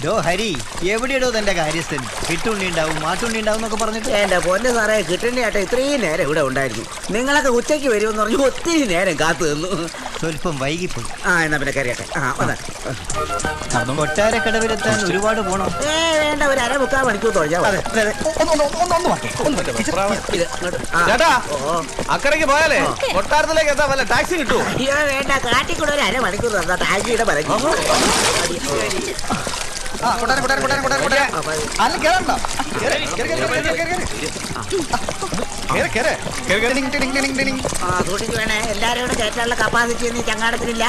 ഡോ ഹരി, എവിടെയോ തന്റെ കാര്യസ്ഥൻ കിട്ടുണ്ണി ഉണ്ടാവും മാട്ടുണ്ണി ഉണ്ടാവും എന്നൊക്കെ പറഞ്ഞിട്ട്. എന്റെ പൊന്ന് സാറേ, കിട്ടുണ്ണിയാട്ടെ ഇത്രയും നേരം ഇവിടെ ഉണ്ടായിരുന്നു. നിങ്ങളൊക്കെ ഉച്ചയ്ക്ക് വരുമെന്ന് പറഞ്ഞു ഒത്തിരി നേരം കാത്തു നിന്നു. സ്വല്പം വൈകിപ്പോയി. എന്നാ പിന്നെ കറിയട്ടെ. കൊട്ടാരക്കടവിലെത്താൻ ഒരുപാട് പോണം. വേണ്ട, ഒരു 1/4 മണിക്കൂർ തോന്നിയാ അക്കരയ്ക്ക് പോയാലേ കൊട്ടാരത്തിലേക്ക് എത്താൻ വല്ല ടാക്സി കിട്ടുമോ? അയ്യോ വേണ്ട, കാട്ടിക്കൂടെ ഒരു 1/2 മണിക്കൂർ തന്നാ ടാക്സിയുടെ പരക്കി. സൂക്ഷിച്ചു വേണേ, എല്ലാരും കൂടെ കയറ്റാനുള്ള കപ്പാസിറ്റി ഒന്നും ചങ്ങാടത്തിനില്ല.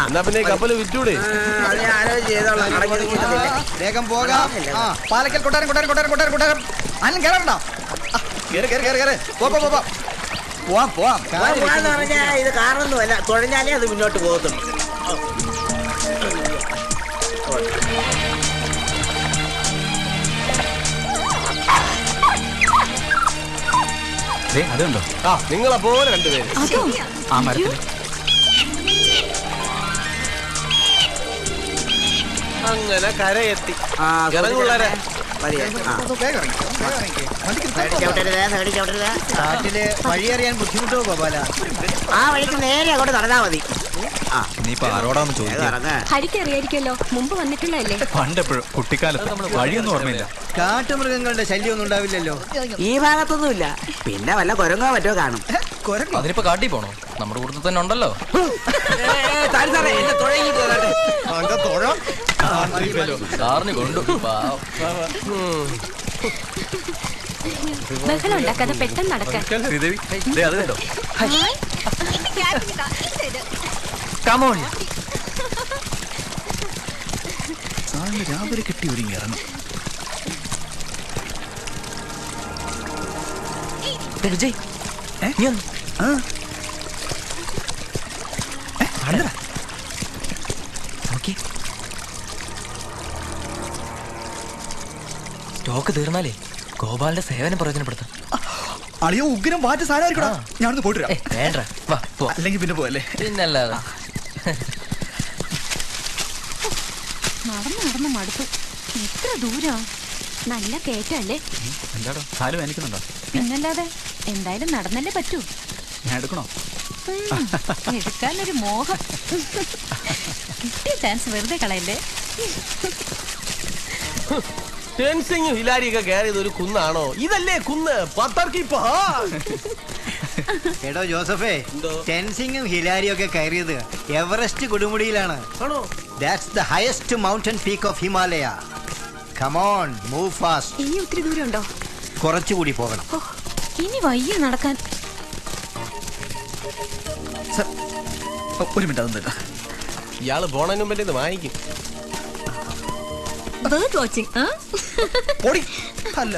എന്നാ പിന്നെ കപ്പല് വിറ്റൂടെ? വേഗം പോകാം. പാലക്കൽ കൊട്ടാരം കൊട്ടാരം കൊട്ടാരം കൊട്ടാരം കൊട്ടാരം അന്നും കേറണ്ടോ? പോവാന്ന് പറഞ്ഞാ ഇത് കാറൊന്നുമല്ല, തുഴഞ്ഞാലേ അത് മുന്നോട്ട് പോകത്തുള്ളൂ. അതുണ്ടോ? നിങ്ങളെ പോലെ രണ്ടുപേര് ആ മരത്തിൽ അങ്ങനെ കരയെത്തി. നാട്ടില് വഴി അറിയാൻ ബുദ്ധിമുട്ടോ ഗോപാല? ആ വഴിക്ക് നേരെ അങ്ങോട്ട് നടന്നാ മതി. ഹരിക്ക് അറിയായിരിക്കല്ലോ, മുമ്പ് വന്നിട്ടുള്ളതല്ലേ? പണ്ടെപ്പോഴും കുട്ടിക്കാലത്ത് വഴിയൊന്നും ഓർമ്മയില്ല. കാട്ടുമൃഗങ്ങളുടെ ശല്യം ഒന്നും ഉണ്ടാവില്ലല്ലോ ഈ ഭാഗത്തൊന്നുമില്ല. പിന്നെ വല്ല കുരങ്ങോ മറ്റോ കാണും. അതിനിപ്പോ കാട്ടി പോണോ? നമ്മുടെ കൂട്ടത്തിൽ തന്നെ ഉണ്ടല്ലോ. സാറിന് കൊണ്ടു ബഹളം ഉണ്ടാക്കാതെ പെട്ടെന്ന് നടക്കാൻ. ശ്രീദേവി, അത് കണ്ടോ? രാവിലെ കിട്ടി ഒരുങ്ങി ഇറങ്ങും. വിജയ് സ്റ്റോക്ക് തീർന്നാലേ ഗോപാലിന്റെ സേവനം പ്രയോജനപ്പെടുത്താം. അളിയോ ഉഗ്രം വാറ്റ് സാധനമായിരിക്കടാ. ഞാനൊന്ന് പോയിട്ട് വേണ്ട, അല്ലെങ്കിൽ പിന്നെ പോയല്ലേ. പിന്നല്ലാതെ നടന്നു നടന്ന് മടുത്തു. എത്ര ദൂരാ? നല്ല കേറ്റല്ലേ? എന്താടോ കാല് വേനിക്കുന്നുണ്ടോ? പിന്നല്ലാതെ, എന്തായാലും നടന്നല്ലേ പറ്റൂ. ഞാൻ എടുക്കണോ? എടുക്കാനൊരു മോഹം. കിട്ടിയ ചാൻസ് വെറുതെ കളയല്ലേ. ടെൻസിങ്ങും ഹിലാരിയൊക്കെ കയറിയത് ഒരു കുന്നാണോ? ഇതല്ലേ കുന്ന്? എടോ ജോസഫേ, ടെൻസിങ്ങും ഹിലാരിയും ഒക്കെ കയറിയത് Everest കൊടുമുടിയിലാണ്. That's the highest mountain peak of Himalaya. Come on, move fast. ഇനി ഒത്തിരി ദൂരം ഉണ്ടോ? കുറച്ചുകൂടി പോകണം. ഇനി വയ്യ നടക്കാൻ. ഒരു മിനിറ്റ് അതൊന്നും. ഇയാള് പോണതിന് മുമ്പേ ഇത് വാങ്ങിക്കും. അല്ല,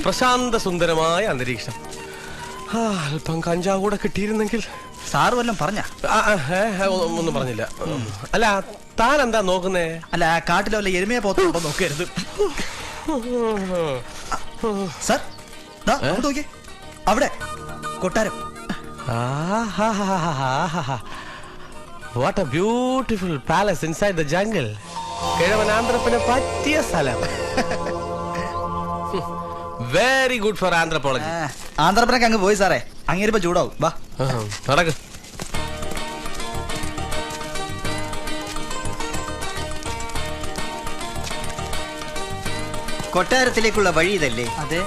പ്രശാന്ത സുന്ദരമായ അന്തരീക്ഷം. അല്പം കഞ്ചാവ് കൂടെ കിട്ടിയിരുന്നെങ്കിൽ. സാറ് വല്ലതും പറഞ്ഞ? ഒന്നും പറഞ്ഞില്ല. അല്ല, താൻ എന്താ നോക്കുന്നേ? അല്ല, ആ കാട്ടിലെ വല്ല എരുമയെ പോത്തുണ്ടോ നോക്കരുത്. സാർ നോക്കിയേ, അവിടെ കൊട്ടാരം. What a beautiful palace inside the jungle. കിഴവനാന്ത്രപ്പിന് പറ്റിയ സ്ഥലം. Very good for anthropology. Andhra Pradesh അങ്ങ് പോയി സാറേ, അങ്ങേരിപ്പോ ചൂടാവും. വാ നടക്ക്. കൊട്ടാരത്തിലേക്കുള്ള വഴി ഇതല്ലേ? അതെ.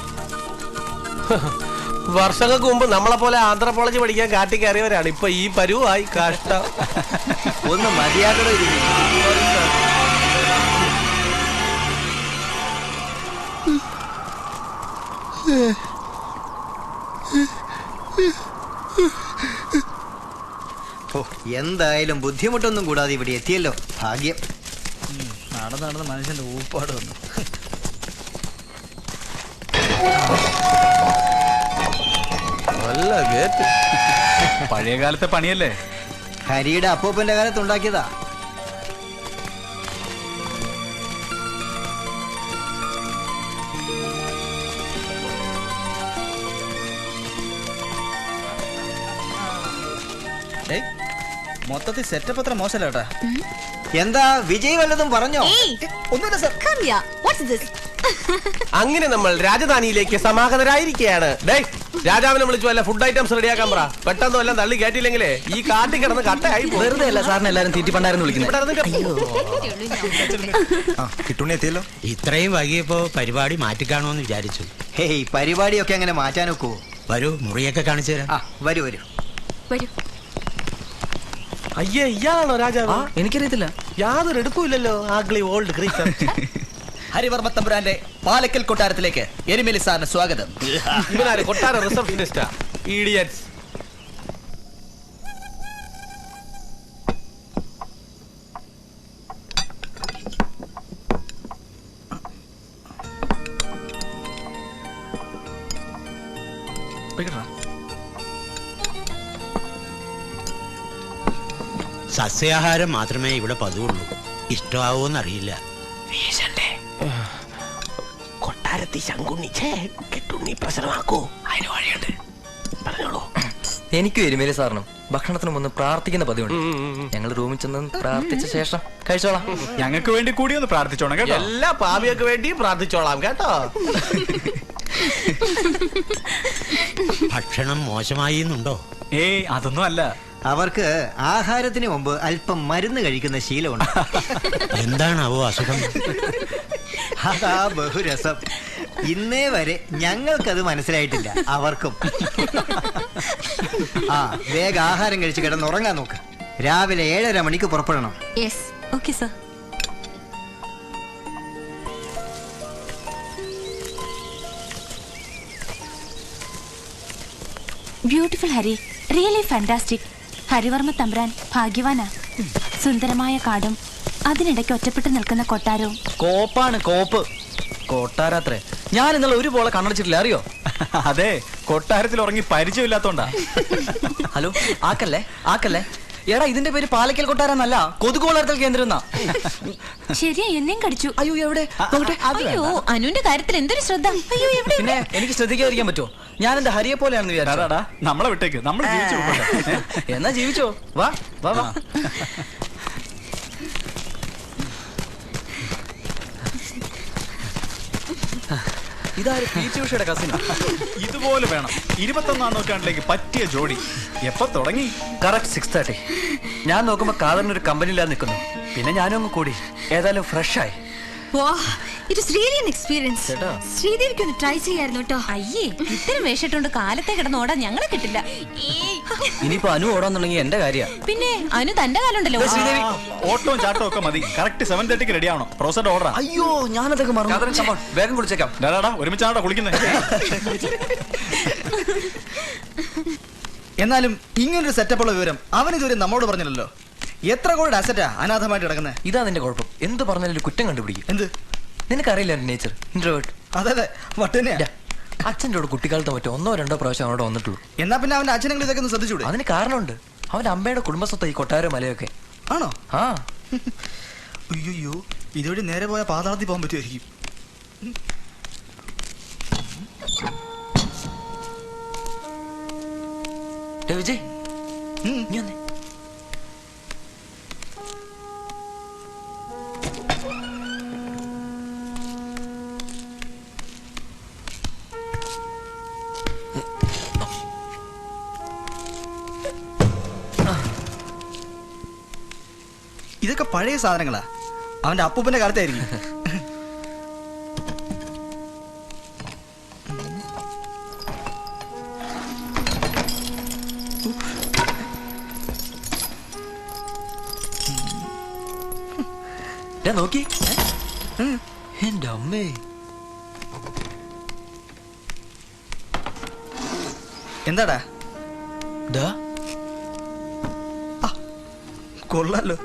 വർഷങ്ങൾക്ക് മുമ്പ് നമ്മളെ പോലെ ആന്ത്രപ്പോളജി പഠിക്കാൻ കാട്ടി കയറിയവരാണ് ഇപ്പൊ ഈ പരുവായി. കഷ്ടം. ഒന്ന് മതിയാകടോ ഇതിന്. എന്തായാലും ബുദ്ധിമുട്ടൊന്നും കൂടാതെ ഇവിടെ എത്തിയല്ലോ, ഭാഗ്യം. നടന്ന് നടന്ന് മനുഷ്യന്റെ ഊപ്പാട് വന്നു. നല്ല ഗേറ്റ്. പഴയ കാലത്തെ പണിയല്ലേ? ഹരിയുടെ അപ്പൂപ്പന്റെ കാലത്ത് ഉണ്ടാക്കിയതാ. മൊത്തത്തിൽ സെറ്റപ്പ് അത്ര മോശമല്ല കേട്ടാ. എന്താ വിജയ് വല്ലതും പറഞ്ഞോ? ഒന്നുമില്ല sir. Come here. What's this? അങ്ങനെ നമ്മൾ രാജധാനിയിലേക്ക് സമാഗതരായിരിക്കുകയാണ്. രാജാവിനെ വിളിച്ചു വല്ല ഫുഡ് ഐറ്റംസ് റെഡിയാക്കാൻ പറ. പെട്ടെന്ന് എല്ലാം തള്ളി കയറ്റിയില്ലെങ്കിലേ ഈ കാട്ടിൽ കിടന്ന് കട്ടയായി പോകും. വെറുതെ അല്ല സാറിന് എല്ലാരും തീറ്റിപ്പണ്ടായിരുന്നു വിളിക്കുന്നത്. കിട്ടുണ്ണി എത്തിയല്ലോ. ഇത്രയും വൈകിയപ്പോ പരിപാടി മാറ്റിക്കാണോന്ന് വിചാരിച്ചു. ഹേയ്, പരിപാടിയൊക്കെ അങ്ങനെ മാറ്റാൻ ഒക്കൂ? വരൂ, മുറിയൊക്കെ കാണിച്ചു തരാം. വരൂ വരൂ. വരൂ. അയ്യേ, ഇയാളാണോ രാജാവ്? എനിക്കറിയത്തില്ല. യാതൊരു എടുപ്പില്ലല്ലോ. ആഗ്ലി ഓൾഡ് ക്രീച്ചർ. ഹരിവർമ്മ തമ്പുരാന്റെ പാലക്കൽ കൊട്ടാരത്തിലേക്ക് എരുമേലി സാറിന് സ്വാഗതം. ഇവനാര് കൊട്ടാര റിസപ്ഷനിസ്റ്റാ? ഇഡിയറ്റ്സ്. സസ്യാഹാരം മാത്രമേ ഇവിടെ പതിവുള്ളൂ. ഇഷ്ടമാവോന്നറിയില്ല. കൊട്ടാരത്തി ശങ്കുണ്ണിച്ചേ കിട്ടുണ്ണി പ്രശ്നമാക്കൂ. അതിന് വഴിയുണ്ട്, പറഞ്ഞോളൂ. എനിക്കും എരുമേലി സാറിനും ഭക്ഷണത്തിന് മുന്ന് പ്രാർത്ഥിക്കുന്ന പതിവുണ്ട്. ഞങ്ങൾ റൂമിൽ ചെന്ന് പ്രാർത്ഥിച്ച ശേഷം കഴിച്ചോളാം. ഞങ്ങൾക്ക് വേണ്ടി കൂടി ഒന്ന് പ്രാർത്ഥിച്ചോണം കേട്ടോ. എല്ലാ പാപിയൊക്കെ വേണ്ടി പ്രാർത്ഥിച്ചോളാം കേട്ടോ. ഭക്ഷണം മോശമായി എന്നുണ്ടോ? ഏയ്, അതൊന്നും അല്ല. അവർക്ക് ആഹാരത്തിന് മുമ്പ് അല്പം മരുന്ന് കഴിക്കുന്ന ശീലമുണ്ട്. എന്താണാവോ അസുഖം? അതാ ബഹുരസം. ഇന്നേ വരെ ഞങ്ങൾക്കത് മനസ്സിലായിട്ടില്ല, അവർക്കും. വേഗം ആഹാരം കഴിച്ച് കിടന്നുറങ്ങാൻ നോക്ക്. രാവിലെ 7:30 മണിക്ക് പുറപ്പെടണം. Yes. Okay, sir. Beautiful, Hari. Really fantastic. Harivarma തമ്പ്രാൻ ഭാഗ്യവാനാ. സുന്ദരമായ കാടും അതിനിടയ്ക്ക് ഒറ്റപ്പെട്ട് നിൽക്കുന്ന കൊട്ടാരവും. കോപ്പാണ് കോപ്പ്. കൊട്ടാരത്രേ. ഞാൻ ഇന്നലെ ഒരു പോലെ കണ്ണടച്ചിട്ടില്ല, അറിയോ? അതെ, കൊട്ടാരത്തിൽ ഉറങ്ങി പരിചയമില്ലാത്തോണ്ടാ. ഹലോ, ആക്കല്ലേ ആക്കല്ലേ. എടാ, ഇതിന്റെ പേര് പാലക്കൽ കൊട്ടാരെന്നല്ല, കൊതുക് വളർത്തൽ കേന്ദ്രം എന്നാ. ശരിയാ, എന്നെയും കടിച്ചു. അയ്യോ, എവിടെ? നോക്കട്ടെ. അയ്യോ, അനുവിന്റെ കാര്യത്തിൽ എന്തൊരു ശ്രദ്ധ. അയ്യോ, എവിടെ? പിന്നെ എനിക്ക് ശ്രദ്ധിക്കാതിരിക്കാൻ പറ്റുമോ? ഞാൻ എന്റെ ഹരിയെ പോലെയാണെന്ന് വിചാരിച്ചു. നമ്മളെ വിട്ടേക്ക്, നമ്മൾ ജീവിച്ചു പോകട്ടെ. എന്നാ ജീവിച്ചോ. വാ വാ വാ. ഇതാര്? പീച്ച് ഉഷയുടെ കസിൻ. ഇതുപോലെ വേണം 21ാം നൂറ്റാണ്ടിലേക്ക് പറ്റിയ ജോഡി. എപ്പോ തുടങ്ങി? കറക്റ്റ് 6:30. ഞാൻ നോക്കുമ്പോ കാതറിനൊരു കമ്പനിയില്ലാതെ നിൽക്കുന്നു. പിന്നെ ഞാനും അങ്ങ് കൂടി. ഏതായാലും ഫ്രഷ് ആയി. It is really an experience. ശ്രീദേവിക്ക് ഒന്ന് ട്രൈ ചെയ്യായിരുന്നു കേട്ടോ. അയ്യേ, ഇത്തരം വേഷിട്ടുണ്ട് കാലത്തെ കിടന്ന് ഓടാൻ ഞങ്ങളെ കിട്ടില്ല. ഇനിയിപ്പോ അനു ഓടാന്നുണ്ടെങ്കിൽ എന്റെ കാര്യ. പിന്നെ അനു തന്റെ കാലുണ്ടല്ലോ. ശ്രീദേവി, ഓട്ടവും ചാട്ടവും ഒക്കെ മതി. കറക്റ്റ് 7:30 റെഡി ആവണം. പ്രൊസഡ് ഓർഡർ. അയ്യോ, ഞാനതൊക്കെ മറന്നു. വേഗം കുളിച്ചേക്കാം. ഒരുമിച്ചാണോ കുളിക്കുന്നത്? എന്നാലും ഇങ്ങനൊരു സെറ്റപ്പുള്ള വിവരം അവൻ ഇതുവരെ നമ്മോട് പറഞ്ഞില്ലല്ലോ. എത്ര കോടി അസറ്റാ അനാഥമായിട്ട് കിടക്കുന്നത്? ഇതാ നിന്റെ കുഴപ്പം. എന്ത് പറഞ്ഞാലും ഒരു കുറ്റം കണ്ടുപിടിക്കും. എന്ത്? നിനക്കറിയില്ല എന്റെ നേച്ചർ, ഇൻട്രോവേർട്ട്. അതെ, വട്ടനെയാ. അച്ഛൻ്റെ കൂടെ കുട്ടിക്കാലത്ത് മറ്റോ 1 or 2 പ്രാവശ്യം അവിടെ വന്നിട്ടുള്ളൂ. എന്നാ പിന്നെ അവന്റെ അച്ഛനെങ്കിലും ഇതൊക്കെ ഒന്ന് ശ്രദ്ധിച്ചൂടെ? അതിന് കാരണമുണ്ട്. അവന്റെ അമ്മയുടെ കുടുംബസ്വത്ത് ഈ കൊട്ടാരോ മലയൊക്കെ. ആണോ? ആ. അയ്യോ, ഇതുവഴി നേരെ പോയ പാതാളത്തിൽ പോകാൻ പറ്റുമായിരിക്കും. വിജയ്, നീ വന്നേ. ഇതൊക്കെ പഴയ സാധനങ്ങളാ. അവന്റെ അപ്പൂപ്പന്റെ കാലത്തായിരിക്കും. നോക്കി. എന്റെ അമ്മേ, എന്താടാ? കൊള്ളാലോ.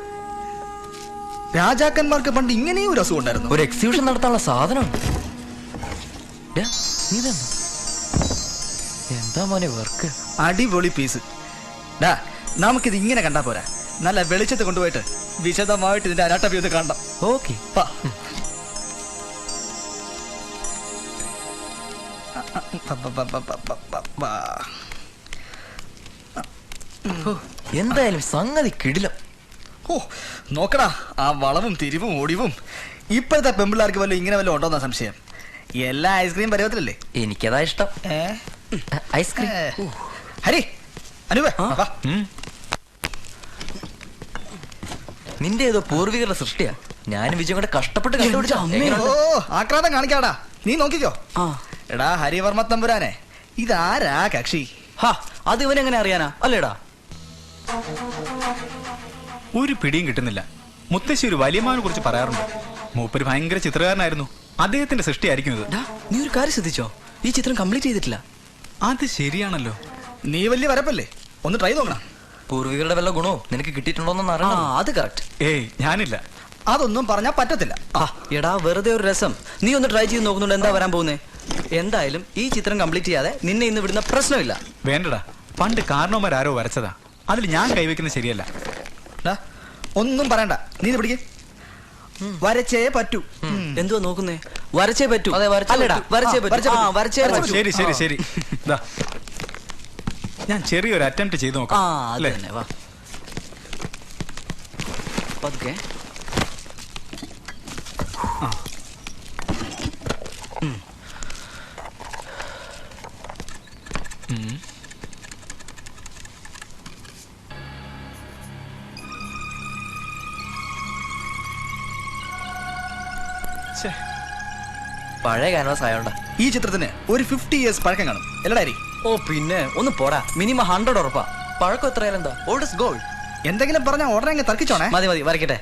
രാജാക്കന്മാർക്ക് പണ്ട് ഇങ്ങനെയും ഒരു അസുഖം ഉണ്ടായിരുന്നു. ഒരു എക്സിബിഷൻ നടത്താനുള്ള സാധനം. എന്താ മോനെ വർക്ക്? അടിപൊളി പീസ്. ഡാ, നമുക്കിത് ഇങ്ങനെ കണ്ടാ പോരാ. നല്ല വെളിച്ചത്ത് കൊണ്ടുപോയിട്ട് വിശദമായിട്ട് ഇതിന്റെ അനാട്ടമി ഒന്ന് കാണണം. ഓക്കെ. എന്തായാലും സംഗതി കിടിലം. ഓ നോക്കടാ, ആ വളവും തിരിവും ഒടിവും. ഇപ്പോഴത്തെ പെമ്പിള്ളാർക്ക് വല്ലതും ഇങ്ങനെ വല്ലതും ഉണ്ടോന്നാ സംശയം. എല്ലാ ഐസ്ക്രീം പരുവത്തിലല്ലേ? എനിക്കതാ ഇഷ്ടം. ഐസ്ക്രീം. ഹരി, അനുവേ വാ. നിന്റെ ഏതോ പൂർവികരുടെ സൃഷ്ടിയാ. ഞാനും വിജയം കൂടെ കഷ്ടപ്പെട്ട് കണ്ടുപിടിച്ച. ഓ ആക്രാന്തം കാണിക്കാടാ, നീ നോക്കിക്കോ. എടാ ഹരിവർമ്മ തമ്പുരാനെ, ഇതാരാ കക്ഷി? അത് ഇവനെങ്ങനെ അറിയാനാ അല്ലേടാ? ഒരു പിടിയും കിട്ടുന്നില്ല. മുത്തശ്ശി ഒരു വലിയമാനെ കുറിച്ച് പറയാറുണ്ട്. മൂപ്പര് ഭയങ്കര ചിത്രകാരനായിരുന്നു. അദ്ദേഹത്തിന്റെ സൃഷ്ടിയായിരിക്കും ഇത്. നീ ഒരു കാര്യം ശ്രദ്ധിച്ചോ? ഈ ചിത്രം കംപ്ലീറ്റ് ചെയ്തിട്ടില്ല. അത് ശരിയാണല്ലോ. നീ വലിയ വരപ്പല്ലേ, ഒന്ന് ട്രൈ നോക്കണം. പൂർവികരുടെ വല്ല ഗുണവും നിനക്ക് കിട്ടിയിട്ടുണ്ടോന്ന് അറിയണം. അത് കറക്റ്റ്. ഏയ് ഞാനില്ല. അതൊന്നും പറഞ്ഞാ പറ്റത്തില്ല. എടാ വെറുതെ ഒരു രസം. നീ ഒന്ന് ട്രൈ ചെയ്ത് നോക്കുന്നുണ്ട്, എന്താ വരാൻ പോകുന്നേ? എന്തായാലും ഈ ചിത്രം കംപ്ലീറ്റ് ചെയ്യാതെ നിന്നെ ഇന്ന് വിടുന്ന പ്രശ്നമില്ല. വേണ്ടടാ, പണ്ട് കാരണവന്മാരാരോ വരച്ചതാ. അതിൽ ഞാൻ കൈവയ്ക്കുന്നത് ശരിയല്ല. ഒന്നും പറയണ്ട, നീ പിടിക്കേ. വരച്ചേ പറ്റൂ. എന്തുവാ നോക്കുന്നേ? വരച്ചേ പറ്റൂ. അല്ലടാ, വരച്ചേ പറ്റൂ. ശരി ശരി ശരി. ഞാൻ ചെറിയൊരു അറ്റംപ്റ്റ് ചെയ്ത് നോക്കാം. വാ പതുക്കെ. പഴയ ക്യാൻവാസ് ആയോണ്ടാ. ഈ ചിത്രത്തിന് ഒരു 50 years പഴക്കം കാണും. എല്ലടാരി? ഓ പിന്നെ ഒന്ന് പോടാ, മിനിമം 100 ഉറപ്പാ. പഴക്കം എത്രയാലും എന്താ? Old is gold. എന്തെങ്കിലും പറഞ്ഞാൽ ഉടനെ അങ്ങ് തർക്കിച്ചോണേ. മതി മതി, വരയ്ക്കട്ടെ.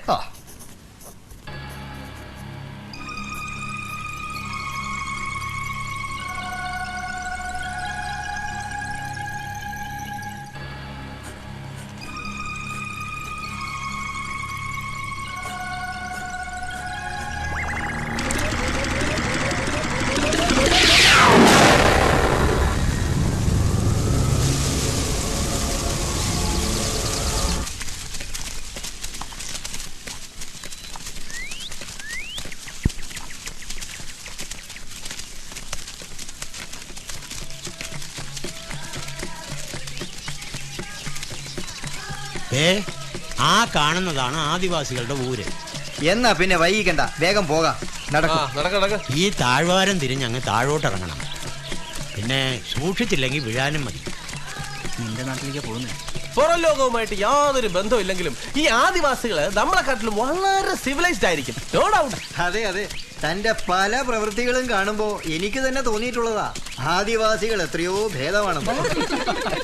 ആ കാണുന്നതാണ് ആദിവാസികളുടെ ഊര്. എന്നാ പിന്നെ വൈകിക്കണ്ട, വേഗം പോകാം. ഈ താഴ്വാരം തിരിഞ്ഞ് അങ്ങ് താഴോട്ടിറങ്ങണം. പിന്നെ സൂക്ഷിച്ചില്ലെങ്കിൽ വീഴാനും മതി. നിന്റെ നാട്ടിലേക്ക് പോകുന്നേ. പുറം ലോകവുമായിട്ട് യാതൊരു ബന്ധമില്ലെങ്കിലും ഈ ആദിവാസികള് നമ്മളെക്കാട്ടിലും വളരെ സിവിലൈസ്ഡ് ആയിരിക്കും. No doubt. അതെ അതെ, തന്റെ പല പ്രവൃത്തികളും കാണുമ്പോ എനിക്ക് തന്നെ തോന്നിയിട്ടുള്ളതാ, ആദിവാസികൾ എത്രയോ ഭേദമാണെന്ന്.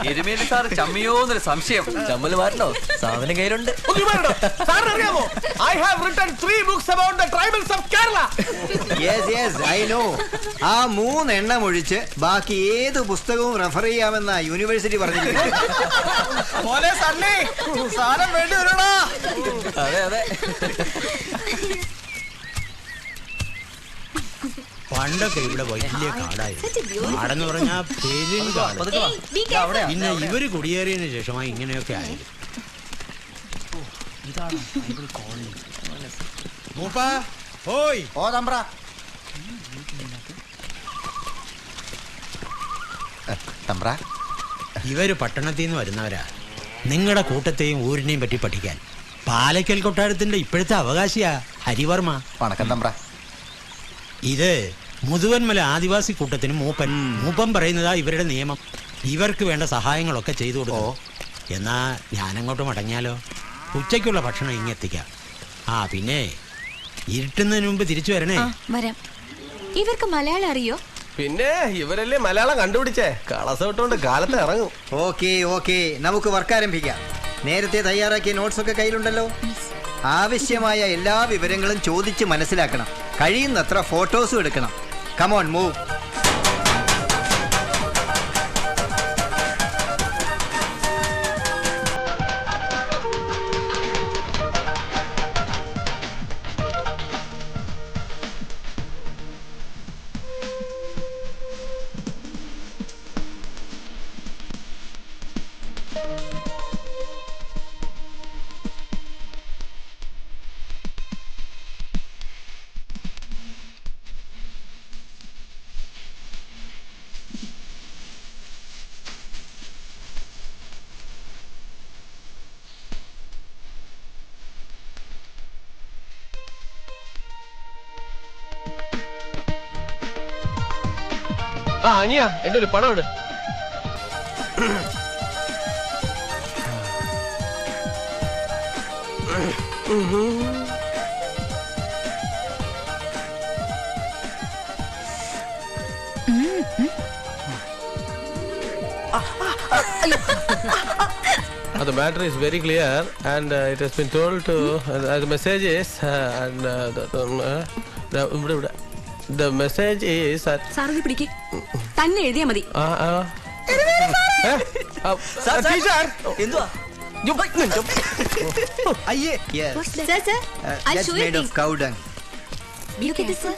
എരുമേലി സാർ ചമ്മിയോന്നൊരു സംശയം. ചമ്മല് മാറ്റണോ? സാധനം കയ്യിലുണ്ട്. അറിയാമോ? I have written 3 books about the tribals of Kerala. Yes, yes, I know. ആ 3 എണ്ണം ഒഴിച്ച് ബാക്കി ഏത് പുസ്തകവും റെഫർ ചെയ്യാമെന്ന യൂണിവേഴ്സിറ്റി പറഞ്ഞിരിക്കുന്നത്. അതെ അതെ. പണ്ടൊക്കെ ഇവിടെ വലിയ കാടായിരുന്നു. കാടെന്ന് പറഞ്ഞാ പിന്നെ ഇവര് കുടിയേറിയതിനു ശേഷമായി ഇങ്ങനെയൊക്കെ ആയിരുന്നു. ഇവര് പട്ടണത്തിൽ നിന്ന് വരുന്നവരാ. നിങ്ങളുടെ കൂട്ടത്തെയും ഊരിനെയും പറ്റി പഠിക്കാൻ. പാലക്കൽ കൊട്ടാരത്തിന്റെ ഇപ്പോഴത്തെ അവകാശിയാ ഹരിവർമ്മ. വണക്കം തമ്പ്ര. ഇത് മുതുവന്മല ആദിവാസി കൂട്ടത്തിന് മൂപ്പൻ. മൂപ്പൻ പറയുന്നതാ ഇവരുടെ നിയമം. ഇവർക്ക് വേണ്ട സഹായങ്ങളൊക്കെ ചെയ്തു കൊടുക്കും. എന്നാ ഞാനങ്ങോട്ട് മടങ്ങിയാലോ? ഉച്ചയ്ക്കുള്ള ഭക്ഷണം ഇങ്ങെത്തിക്കാം. പിന്നെ ഇരുട്ടുന്നതിന് മുമ്പ് തിരിച്ചു വരണേ. വരാം. ഇവർക്ക് മലയാളം അറിയോ? പിന്നെ ഇവരല്ലേ മലയാളം കണ്ടുപിടിച്ചേ. കളസ വിട്ടുകൊണ്ട് കാലത്ത് ഇറങ്ങും. ഓക്കെ ഓക്കെ, നമുക്ക് വർക്ക് ആരംഭിക്കാം. നേരത്തെ തയ്യാറാക്കിയ നോട്ട്സ് ഒക്കെ കയ്യിലുണ്ടല്ലോ. ആവശ്യമായ എല്ലാ വിവരങ്ങളും ചോദിച്ച് മനസ്സിലാക്കണം. കഴിയുന്നത്ര ഫോട്ടോസും എടുക്കണം. Come on move. ആ അനിയാ എന്റെ ഒരു പണം ഇട്. The matter is very clear and it has been told to the message is and the message is that സാറിന് പിടിക്ക് തന്നെ എഴുതിയാ മതി. teacher എന്തുവാ അയ്യേ Sir, sir, I'll That's show you made of things. cow dung. Look at this, sir.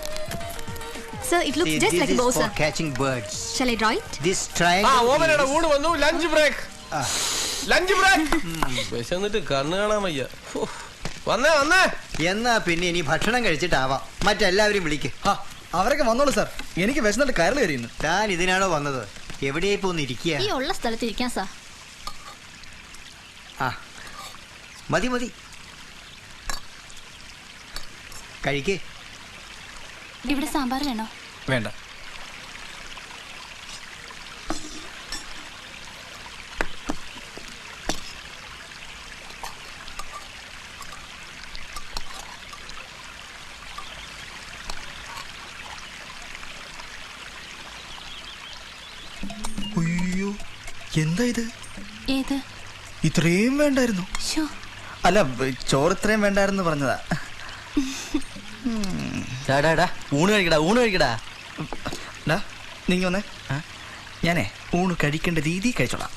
Sir, it looks See, just this like a is bow, for sir. catching birds. Shall I draw it? This ആ triangle ഓമനയുടെ is- ഊണ് വന്നു. Lunch break. Lunch break. വിശന്നിട്ട് കണ്ണ് കാണാൻ വയ്യ. വന്നേ വന്നേ. എന്നാ പിന്നെ ഇനി ഭക്ഷണം കഴിച്ചിട്ടാവാം. മറ്റെല്ലാവരും വിളിക്ക്. അവരൊക്കെ വന്നോളൂ സാർ. എനിക്ക് വിശന്നിട്ട് കയറി കയറിയുന്നു. താൻ ഇതിനാണോ വന്നത്? എവിടെയാ ഇപ്പൊ ഒന്ന് ഇരിക്കുക? ഈ ഉള്ള സ്ഥലത്ത് ഇരിക്കാം, സാർ. ആ മതി മതി, കഴിക്കേ. ഇവിടെ സാമ്പാർ വേണോ? വേണ്ട. അയ്യോ, എന്താ ഇത്? ഏത്? ഇത്രയും വേണ്ടായിരുന്നു. ശോ, അല്ല, ചോറ് ഇത്രയും വേണ്ടായിരുന്നു പറഞ്ഞതാ. ഊണ് കഴിക്കടാ. നീങ്ങി വന്നേ. ഞാനേ ഊണ് കഴിക്കേണ്ട രീതി കഴിച്ചോളാം.